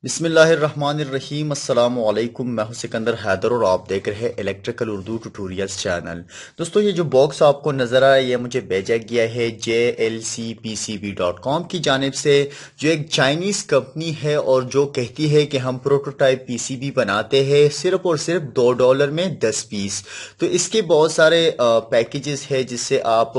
बिस्मिल्लाहिर्रहमानिर्रहीम अस्सलामु अलैकुम। मैं हूं सिकंदर हैदर और आप देख रहे हैं इलेक्ट्रिकल उर्दू ट्यूटोरियल्स चैनल। दोस्तों, ये जो बॉक्स आपको नज़र आया ये मुझे भेजा गया है JLCPCB.com की जानिब से, जो एक चाइनीज़ कंपनी है और जो कहती है कि हम प्रोटोटाइप पीसीबी बनाते हैं सिर्फ और सिर्फ $2 में 10 पीस। तो इसके बहुत सारे पैकेजेस है जिससे आप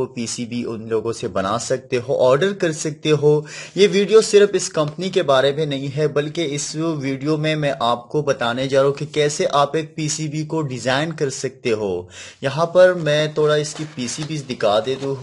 पीसीबी उन लोगों से बना सकते हो, ऑर्डर कर सकते हो। ये वीडियो सिर्फ इस कंपनी के बारे में नहीं है, बल्कि इस वीडियो में मैं आपको बताने जा रहा हूँ कि कैसे आप एक पीसीबी को डिज़ाइन कर सकते हो। यहाँ पर मैं थोड़ा इसकी पीसीबी दिखा दे दूँ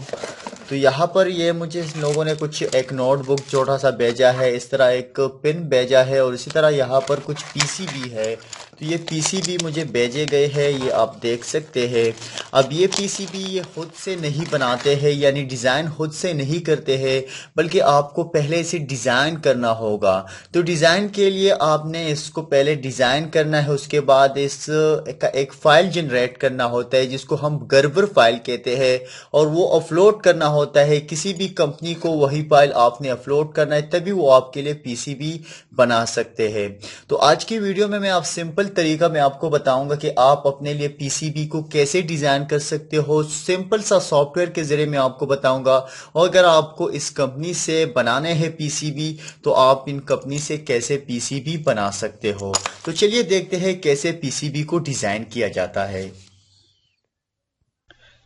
तो यहाँ पर ये मुझे इन लोगों ने कुछ एक नोटबुक छोटा सा भेजा है, इस तरह एक पेन भेजा है और इसी तरह यहाँ पर कुछ पीसीबी है। तो ये पीसीबी मुझे भेजे गए हैं, ये आप देख सकते हैं। अब ये पीसीबी ये खुद से नहीं बनाते हैं, यानी डिज़ाइन खुद से नहीं करते हैं, बल्कि आपको पहले इसे डिज़ाइन करना होगा। तो डिज़ाइन के लिए आपने इसको पहले डिज़ाइन करना है, उसके बाद इस का एक फ़ाइल जनरेट करना होता है जिसको हम गर्बर फाइल कहते हैं, और वो अपलोड करना होता है किसी भी कंपनी को। वही फाइल आपने अपलोड करना है, तभी वो आपके लिए पीसीबी बना सकते हैं। तो आज की वीडियो में मैं आप सिंपल तरीका मैं आपको बताऊंगा कि आप अपने लिए पीसीबी को कैसे डिज़ाइन कर सकते हो। सिंपल सा सॉफ्टवेयर के ज़रिए मैं आपको बताऊंगा, और अगर आपको इस कंपनी से बनाने हैं पीसीबी तो आप इन कंपनी से कैसे पीसीबी बना सकते हो। तो चलिए देखते हैं कैसे पीसीबी को डिज़ाइन किया जाता है।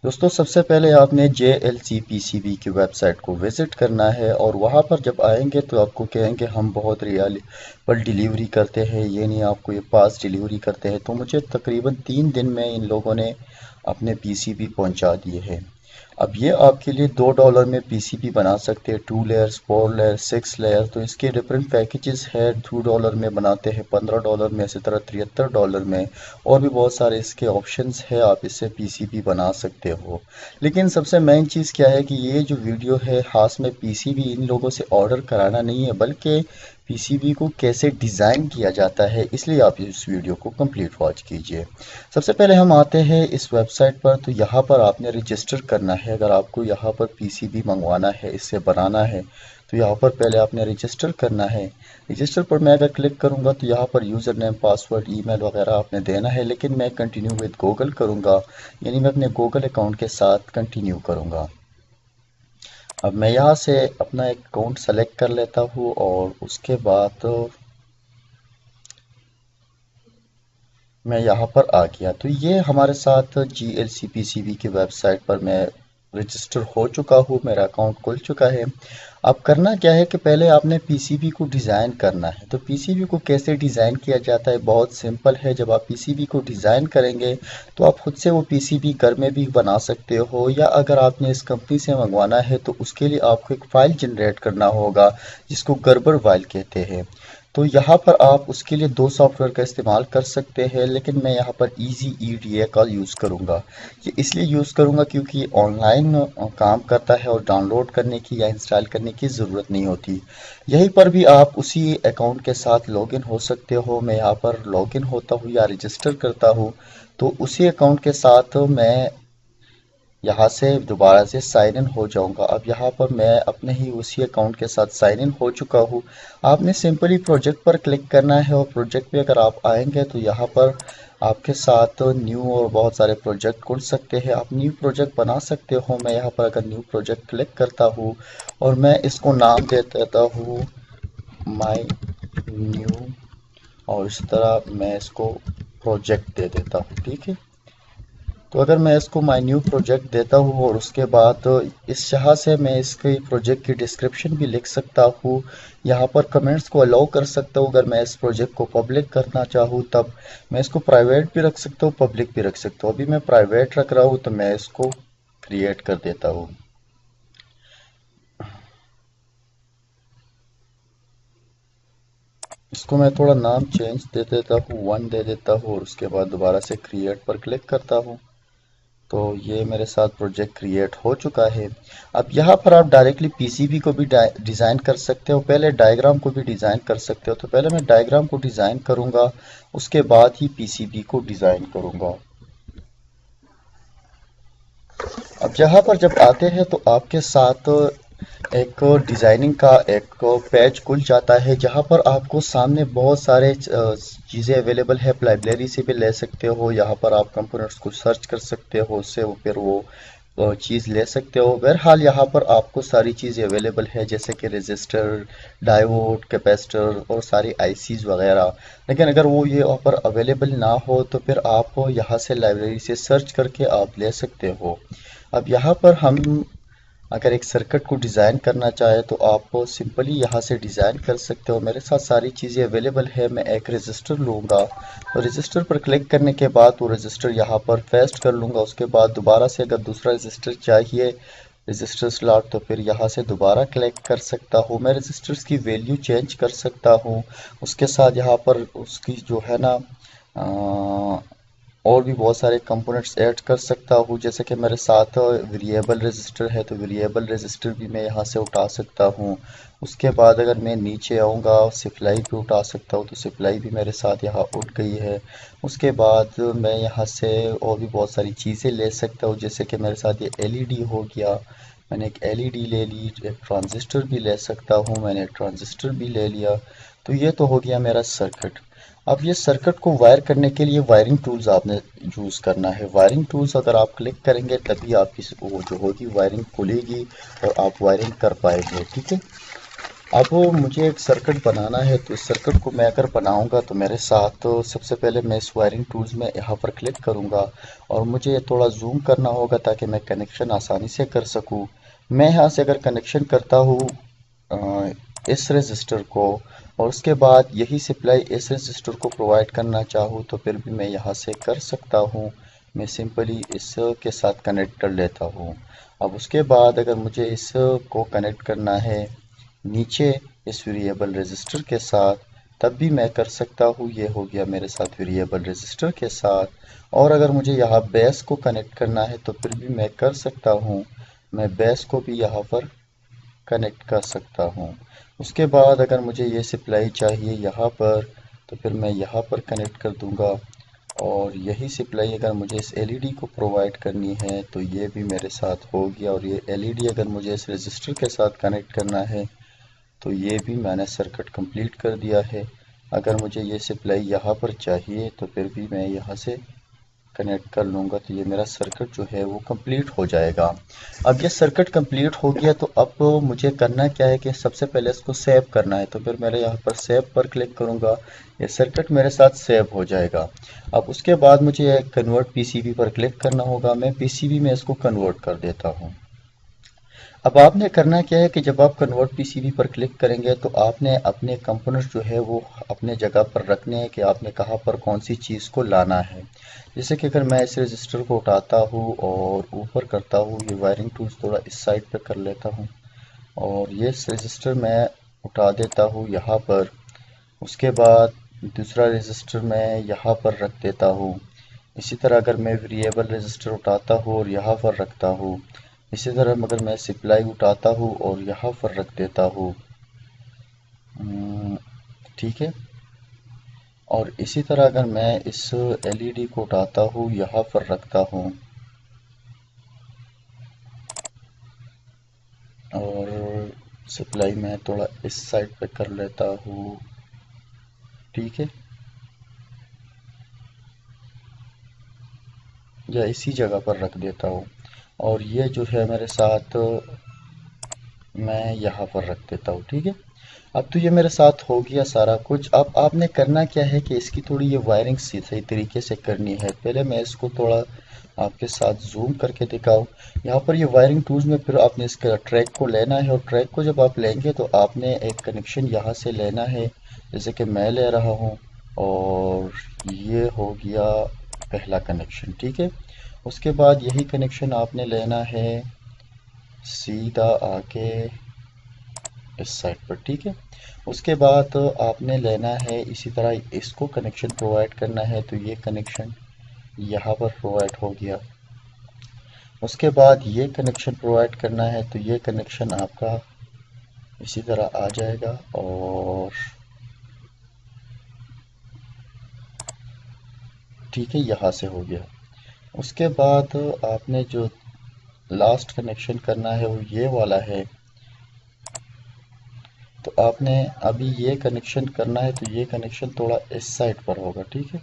दोस्तों, सबसे पहले आपने JLCPCB की वेबसाइट को विज़िट करना है और वहाँ पर जब आएंगे तो आपको कहेंगे हम बहुत रिलायबल डिलीवरी करते हैं, ये नहीं आपको ये फास्ट डिलीवरी करते हैं। तो मुझे तकरीबन 3 दिन में इन लोगों ने अपने PCB पहुँचा दिए हैं। अब ये आपके लिए $2 में पीसीबी बना सकते हैं, 2 लेयर्स, 4 लेयर, 6 लेयर। तो इसके डिफरेंट पैकेजेस है। $2 में बनाते हैं, $15 में, इसी तरह $73 में, और भी बहुत सारे इसके ऑप्शंस है, आप इससे पीसीबी बना सकते हो। लेकिन सबसे मेन चीज़ क्या है कि ये जो वीडियो है खास में पीसीबी इन लोगों से ऑर्डर कराना नहीं है, बल्कि पीसीबी को कैसे डिज़ाइन किया जाता है, इसलिए आप इस वीडियो को कंप्लीट वॉच कीजिए। सबसे पहले हम आते हैं इस वेबसाइट पर। तो यहाँ पर आपने रजिस्टर करना है। अगर आपको यहाँ पर पीसीबी मंगवाना है, इससे बनाना है, तो यहाँ पर पहले आपने रजिस्टर करना है। रजिस्टर पर मैं अगर क्लिक करूँगा तो यहाँ पर यूज़र नेम, पासवर्ड, ईमेल वगैरह आपने देना है, लेकिन मैं कंटिन्यू विद गूगल करूँगा, यानी मैं अपने गूगल अकाउंट के साथ कंटिन्यू करूँगा। अब मैं यहाँ से अपना एक अकाउंट सेलेक्ट कर लेता हूँ और उसके बाद मैं यहाँ पर आ गया। तो ये हमारे साथ GLCPCB की वेबसाइट पर मैं रजिस्टर हो चुका हूँ, मेरा अकाउंट खुल चुका है। अब करना क्या है कि पहले आपने पीसीबी को डिज़ाइन करना है। तो पीसीबी को कैसे डिज़ाइन किया जाता है, बहुत सिंपल है। जब आप पीसीबी को डिज़ाइन करेंगे तो आप खुद से वो पीसीबी घर में भी बना सकते हो, या अगर आपने इस कंपनी से मंगवाना है तो उसके लिए आपको एक फ़ाइल जनरेट करना होगा जिसको गर्बर फाइल कहते हैं। तो यहाँ पर आप उसके लिए दो सॉफ्टवेयर का इस्तेमाल कर सकते हैं, लेकिन मैं यहाँ पर इजी ईडीए का यूज़ करूँगा। ये इसलिए यूज़ करूँगा क्योंकि ये ऑनलाइन काम करता है और डाउनलोड करने की या इंस्टॉल करने की ज़रूरत नहीं होती। यहीं पर भी आप उसी अकाउंट के साथ लॉगिन हो सकते हो। मैं यहाँ पर लॉगिन होता हूँ या रजिस्टर करता हूँ, तो उसी अकाउंट के साथ मैं यहाँ से दोबारा से साइन इन हो जाऊंगा। अब यहाँ पर मैं अपने ही उसी अकाउंट के साथ साइन इन हो चुका हूँ। आपने सिंपली प्रोजेक्ट पर क्लिक करना है और प्रोजेक्ट पे अगर आप आएंगे तो यहाँ पर आपके साथ न्यू और बहुत सारे प्रोजेक्ट खुल सकते हैं। आप न्यू प्रोजेक्ट बना सकते हो। मैं यहाँ पर अगर न्यू प्रोजेक्ट क्लिक करता हूँ और मैं इसको नाम दे देता हूँ माई न्यू, और इस तरह मैं इसको प्रोजेक्ट दे देता हूँ, ठीक है। तो अगर मैं इसको माय न्यू प्रोजेक्ट देता हूँ और उसके बाद तो इस यहाँ से मैं इसके प्रोजेक्ट की डिस्क्रिप्शन भी लिख सकता हूँ। यहाँ पर कमेंट्स को अलाउ कर सकता हूँ। अगर मैं इस प्रोजेक्ट को पब्लिक करना चाहूँ तब मैं इसको प्राइवेट भी रख सकता हूँ, पब्लिक भी रख सकता हूँ। अभी मैं प्राइवेट रख रहा हूँ तो मैं इसको क्रिएट कर देता हूँ। इसको मैं थोड़ा नाम चेंज दे देता हूँ, 1 दे देता हूँ, और उसके बाद दोबारा से क्रिएट पर क्लिक करता हूँ। तो ये मेरे साथ प्रोजेक्ट क्रिएट हो चुका है। अब यहाँ पर आप डायरेक्टली पीसीबी को भी डिज़ाइन कर सकते हो, पहले डायग्राम को भी डिज़ाइन कर सकते हो। तो पहले मैं डायग्राम को डिज़ाइन करूँगा, उसके बाद ही पीसीबी को डिज़ाइन करूँगा। अब यहाँ पर जब आते हैं तो आपके साथ एक डिज़ाइनिंग का एक पेज खुल जाता है जहाँ पर आपको सामने बहुत सारे चीज़ें अवेलेबल है। आप लाइब्रेरी से भी ले सकते हो, यहाँ पर आप कंपोनेंट्स को सर्च कर सकते हो, उससे वो फिर वो चीज़ ले सकते हो। बहरहाल यहाँ पर आपको सारी चीज़ें अवेलेबल है जैसे कि रजिस्टर, डायोड, कैपेसिटर और सारी आईसीज वगैरह। लेकिन अगर वो ये यहाँ पर अवेलेबल ना हो तो फिर आप यहाँ से लाइब्रेरी से सर्च करके आप ले सकते हो। अब यहाँ पर हम अगर एक सर्किट को डिज़ाइन करना चाहे तो आप सिंपली यहाँ से डिज़ाइन कर सकते हो। मेरे साथ सारी चीज़ें अवेलेबल है। मैं एक रजिस्टर लूँगा और रजिस्टर पर क्लिक करने के बाद वो रजिस्टर यहाँ पर पेस्ट कर लूँगा। उसके बाद दोबारा से अगर दूसरा रजिस्टर चाहिए, रजिस्टर स्लॉट, तो फिर यहाँ से दोबारा क्लिक कर सकता हूँ। मैं रजिस्टर्स की वैल्यू चेंज कर सकता हूँ। उसके साथ यहाँ पर उसकी जो है ना और भी बहुत सारे कंपोनेंट्स ऐड कर सकता हूँ। जैसे कि मेरे साथ वेरिएबल रजिस्टर है तो वेरिएबल रजिस्टर भी मैं यहाँ से उठा सकता हूँ। उसके बाद अगर मैं नीचे आऊँगा सप्लाई भी उठा सकता हूँ, तो सप्लाई भी मेरे साथ यहाँ उठ गई है। उसके बाद मैं यहाँ से और भी बहुत सारी चीज़ें ले सकता हूँ, जैसे कि मेरे साथ ये एलईडी हो गया, मैंने एक एलईडी ले ली। एक ट्रांजिस्टर भी ले सकता हूँ, मैंने एक ट्रांजिस्टर भी ले लिया। तो ये तो हो गया मेरा सर्किट। अब ये सर्किट को वायर करने के लिए वायरिंग टूल्स आपने यूज़ करना है। वायरिंग टूल्स अगर आप क्लिक करेंगे तभी आपकी वो जो होगी वायरिंग खुलेगी और आप वायरिंग कर पाएंगे, ठीक है। अब मुझे एक सर्किट बनाना है, तो इस सर्किट को मैं अगर बनाऊंगा तो मेरे साथ तो सबसे पहले मैं इस वायरिंग टूल्स में यहाँ पर क्लिक करूंगा और मुझे थोड़ा जूम करना होगा ताकि मैं कनेक्शन आसानी से कर सकूं। मैं यहाँ से अगर कनेक्शन करता हूँ इस रजिस्टर को और उसके बाद यही सप्लाई इस रजिस्टर को प्रोवाइड करना चाहूँ तो फिर भी मैं यहाँ से कर सकता हूँ। मैं सिंपली इसके साथ कनेक्ट कर लेता हूँ। अब उसके बाद अगर मुझे इसको कनेक्ट करना है नीचे इस वेरिएबल रजिस्टर के साथ, तब भी मैं कर सकता हूँ। ये हो गया मेरे साथ वेरिएबल रजिस्टर के साथ। और अगर मुझे यहाँ बेस को कनेक्ट करना है तो फिर भी मैं कर सकता हूँ। मैं बेस को भी यहाँ पर कनेक्ट कर सकता हूँ। उसके बाद अगर मुझे ये सप्लाई चाहिए यहाँ पर तो फिर मैं यहाँ पर कनेक्ट कर दूँगा। और यही सप्लाई अगर मुझे इस एलईडी को प्रोवाइड करनी है तो ये भी मेरे साथ हो गया। और ये एलईडी अगर मुझे इस रजिस्टर के साथ कनेक्ट करना है तो ये भी मैंने सर्किट कंप्लीट कर दिया है। अगर मुझे ये सप्लाई यहाँ पर चाहिए तो फिर भी मैं यहाँ से कनेक्ट कर लूँगा तो ये मेरा सर्किट जो है वो कंप्लीट हो जाएगा। अब ये सर्किट कंप्लीट हो गया तो अब मुझे करना क्या है कि सबसे पहले इसको सेव करना है, तो फिर मेरे यहाँ पर सेव पर क्लिक करूँगा। ये सर्किट मेरे साथ सेव हो जाएगा। अब उसके बाद मुझे कन्वर्ट पीसीबी पर क्लिक करना होगा। मैं पीसीबी में इसको कन्वर्ट कर देता हूँ। अब आपने करना क्या है कि जब आप कन्वर्ट पीसीबी पर क्लिक करेंगे तो आपने अपने कंपोनेंट्स जो है वो अपने जगह पर रखने हैं कि आपने कहाँ पर कौन सी चीज़ को लाना है। जैसे कि अगर मैं इस रजिस्टर को उठाता हूँ और ऊपर करता हूँ, ये वायरिंग टूल्स थोड़ा इस साइड पे कर लेता हूँ और ये रजिस्टर मैं उठा देता हूँ यहाँ पर। उसके बाद दूसरा रजिस्टर मैं यहाँ पर रख देता हूँ। इसी तरह अगर मैं वेरिएबल रजिस्टर उठाता हूँ और यहाँ पर रखता हूँ, इसी तरह अगर मैं सप्लाई उठाता हूँ और यहाँ पर रख देता हूँ, ठीक है। और इसी तरह अगर मैं इस एलईडी को उठाता हूँ यहाँ पर रखता हूँ और सप्लाई मैं थोड़ा इस साइड पे कर लेता हूँ, ठीक है, या इसी जगह पर रख देता हूँ। और ये जो है मेरे साथ मैं यहाँ पर रख देता हूँ, ठीक है। अब तो ये मेरे साथ हो गया सारा कुछ। अब आपने करना क्या है कि इसकी थोड़ी ये वायरिंग सही तरीके से करनी है। पहले मैं इसको थोड़ा आपके साथ जूम करके दिखाऊं। यहाँ पर ये वायरिंग टूल्स में फिर आपने इसका ट्रैक को लेना है और ट्रैक को जब आप लेंगे तो आपने एक कनेक्शन यहाँ से लेना है, जैसे कि मैं ले रहा हूँ। और ये हो गया पहला कनेक्शन, ठीक है। उसके बाद यही कनेक्शन आपने लेना है सीधा आके इस साइड पर, ठीक है। उसके बाद आपने लेना है इसी तरह इसको कनेक्शन प्रोवाइड करना है, तो ये कनेक्शन यहाँ पर प्रोवाइड हो गया। उसके बाद ये कनेक्शन प्रोवाइड करना है तो ये कनेक्शन आपका इसी तरह आ जाएगा और ठीक है, यहाँ से हो गया। उसके बाद आपने जो लास्ट कनेक्शन करना है वो ये वाला है। आपने अभी ये कनेक्शन करना है, तो ये कनेक्शन थोड़ा इस साइड पर होगा, ठीक है।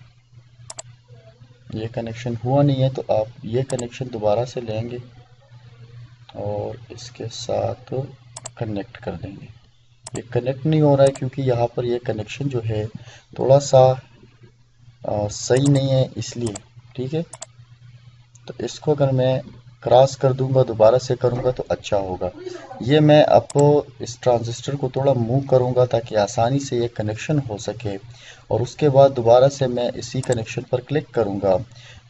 ये कनेक्शन हुआ नहीं है तो आप ये कनेक्शन दोबारा से लेंगे और इसके साथ कनेक्ट कर देंगे। ये कनेक्ट नहीं हो रहा है क्योंकि यहाँ पर ये कनेक्शन जो है थोड़ा सा सही नहीं है, इसलिए। ठीक है, तो इसको अगर मैं क्रॉस कर दूंगा, दोबारा से करूंगा तो अच्छा होगा। ये मैं अब इस ट्रांजिस्टर को थोड़ा मूव करूंगा ताकि आसानी से ये कनेक्शन हो सके, और उसके बाद दोबारा से मैं इसी कनेक्शन पर क्लिक करूंगा।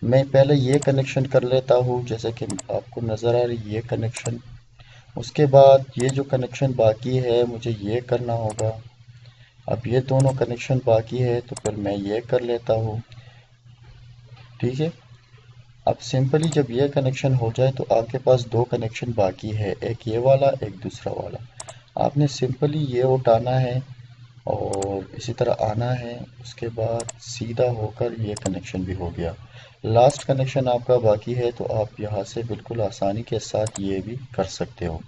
मैं पहले ये कनेक्शन कर लेता हूँ, जैसे कि आपको नज़र आ रही ये कनेक्शन। उसके बाद ये जो कनेक्शन बाकी है मुझे ये करना होगा। अब ये दोनों कनेक्शन बाकी है तो फिर मैं ये कर लेता हूँ। ठीक है, अब सिंपली जब ये कनेक्शन हो जाए तो आपके पास दो कनेक्शन बाकी है, एक ये वाला एक दूसरा वाला। आपने सिंपली ये उठाना है और इसी तरह आना है, उसके बाद सीधा होकर ये कनेक्शन भी हो गया। लास्ट कनेक्शन आपका बाकी है तो आप यहाँ से बिल्कुल आसानी के साथ ये भी कर सकते हो।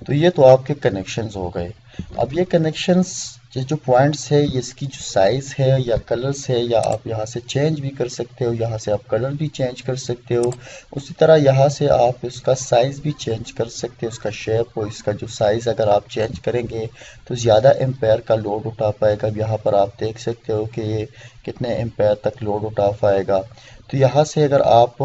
तो ये तो आपके कनेक्शंस हो गए। अब ये कनेक्शंस, ये जो पॉइंट्स है, ये इसकी जो साइज़ है या कलर्स है, या आप यहाँ से चेंज भी कर सकते हो, यहाँ से आप कलर भी चेंज कर सकते हो। उसी तरह यहाँ से आप इसका साइज़ भी चेंज कर सकते हो, इसका शेप हो, इसका जो साइज़ अगर आप चेंज करेंगे तो ज़्यादा एम्पेयर का लोड उठा पाएगा। अब यहाँ पर आप देख सकते हो कि ये कितने एम्पेयर तक लोड उठा पाएगा। तो यहाँ से अगर आप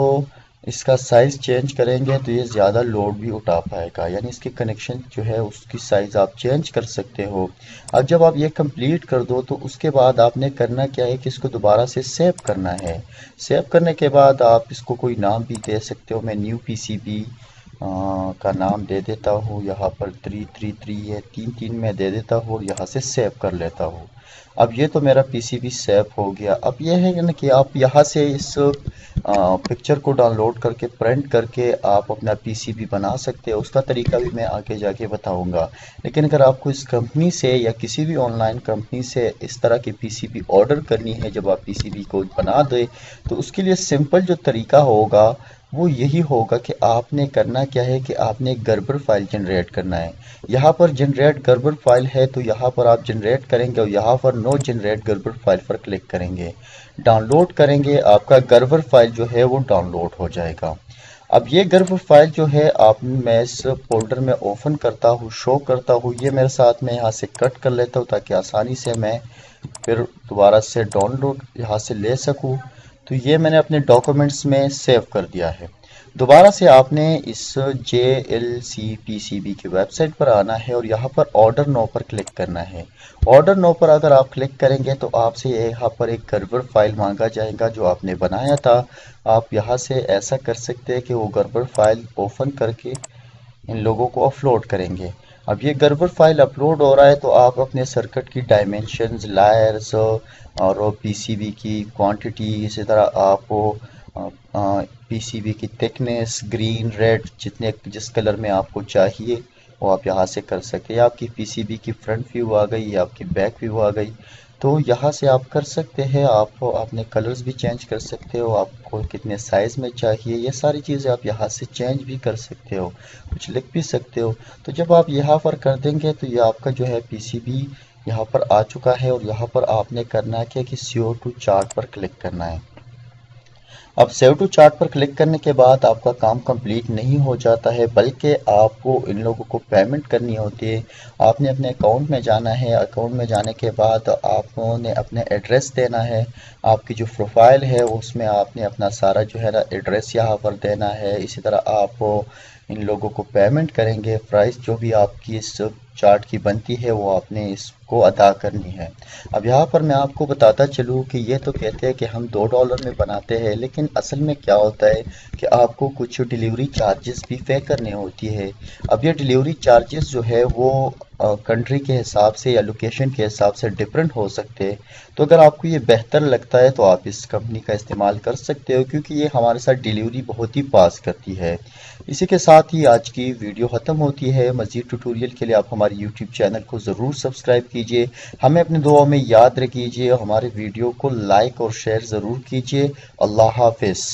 इसका साइज़ चेंज करेंगे तो ये ज़्यादा लोड भी उठा पाएगा, यानी इसके कनेक्शन जो है उसकी साइज़ आप चेंज कर सकते हो। अब जब आप ये कंप्लीट कर दो तो उसके बाद आपने करना क्या है कि इसको दोबारा से सेव करना है। सेव करने के बाद आप इसको कोई नाम भी दे सकते हो। मैं न्यू पीसीबी का नाम दे देता हूँ, यहाँ पर 333 है, 33 में दे देता हूँ और यहाँ से सेव कर लेता हूँ। अब ये तो मेरा पीसीबी सेव हो गया। अब ये है ना कि आप यहाँ से इस पिक्चर को डाउनलोड करके प्रिंट करके आप अपना पीसीबी बना सकते हो। उसका तरीका भी मैं आगे जाके बताऊंगा। लेकिन अगर आपको इस कंपनी से या किसी भी ऑनलाइन कंपनी से इस तरह की पीसीबी ऑर्डर करनी है, जब आप पीसीबी को बना दें, तो उसके लिए सिंपल जो तरीका होगा वो यही होगा कि आपने करना क्या है कि आपने एक गर्बर फाइल जनरेट करना है। यहाँ पर जनरेट गर्बर फाइल है तो यहाँ पर आप जनरेट करेंगे और यहाँ पर नो जनरेट गर्बर फाइल पर क्लिक करेंगे, डाउनलोड करेंगे, आपका गर्बर फाइल जो है वो डाउनलोड हो जाएगा। अब ये गर्बर फाइल जो है आप, मैं इस फोल्डर में ओपन करता हूँ, शो करता हूँ। ये मेरे साथ में यहाँ से कट कर लेता हूँ ताकि आसानी से मैं फिर दोबारा से डाउनलोड यहाँ से ले सकूँ। तो ये मैंने अपने डॉक्यूमेंट्स में सेव कर दिया है। दोबारा से आपने इस JLCPCB की वेबसाइट पर आना है और यहाँ पर ऑर्डर नो पर क्लिक करना है। ऑर्डर नो पर अगर आप क्लिक करेंगे तो आपसे यहाँ पर एक गर्बर फाइल मांगा जाएगा जो आपने बनाया था। आप यहाँ से ऐसा कर सकते हैं कि वो गर्बर फाइल ओपन करके इन लोगों को अपलोड करेंगे। अब ये गर्बर फाइल अपलोड हो रहा है तो आप अपने सर्किट की डायमेंशंस, लायर्स और पीसीबी की क्वांटिटी, इसी तरह आप पीसीबी की थिकनेस, ग्रीन, रेड, जितने जिस कलर में आपको चाहिए वो आप यहाँ से कर सकते हैं। आपकी पीसीबी की फ्रंट व्यू आ गई या आपकी बैक व्यू आ गई, तो यहाँ से आप कर सकते हैं। आप अपने कलर्स भी चेंज कर सकते हो, आपको कितने साइज़ में चाहिए, ये सारी चीज़ें आप यहाँ से चेंज भी कर सकते हो, कुछ लिख भी सकते हो। तो जब आप यहाँ पर कर देंगे तो ये आपका जो है पीसीबी यहाँ पर आ चुका है और यहाँ पर आपने करना है कि CO2 चार्ट पर क्लिक करना है। अब सेव टू चार्ट पर क्लिक करने के बाद आपका काम कंप्लीट नहीं हो जाता है, बल्कि आपको इन लोगों को पेमेंट करनी होती है। आपने अपने अकाउंट में जाना है, अकाउंट में जाने के बाद आपने अपने एड्रेस देना है। आपकी जो प्रोफाइल है उसमें आपने अपना सारा जो है ना एड्रेस यहाँ पर देना है। इसी तरह आप इन लोगों को पेमेंट करेंगे, प्राइस जो भी आपकी इस चार्ट की बनती है वो आपने इसको अदा करनी है। अब यहाँ पर मैं आपको बताता चलूँ कि ये तो कहते हैं कि हम $2 में बनाते हैं, लेकिन असल में क्या होता है कि आपको कुछ डिलीवरी चार्जेस भी पे करने होती है। अब ये डिलीवरी चार्जेस जो है वो कंट्री के हिसाब से या लोकेशन के हिसाब से डिफरेंट हो सकते हैं। तो अगर आपको ये बेहतर लगता है तो आप इस कंपनी का इस्तेमाल कर सकते हो, क्योंकि ये हमारे साथ डिलीवरी बहुत ही फास्ट करती है। इसी के साथ ही आज की वीडियो ख़त्म होती है। मज़ीद ट्यूटोरियल के लिए आप हमारे यूट्यूब चैनल को ज़रूर सब्सक्राइब कीजिए, हमें अपनी दुआओं में याद रखिए, हमारे वीडियो को लाइक और शेयर ज़रूर कीजिए। अल्लाह हाफिज़।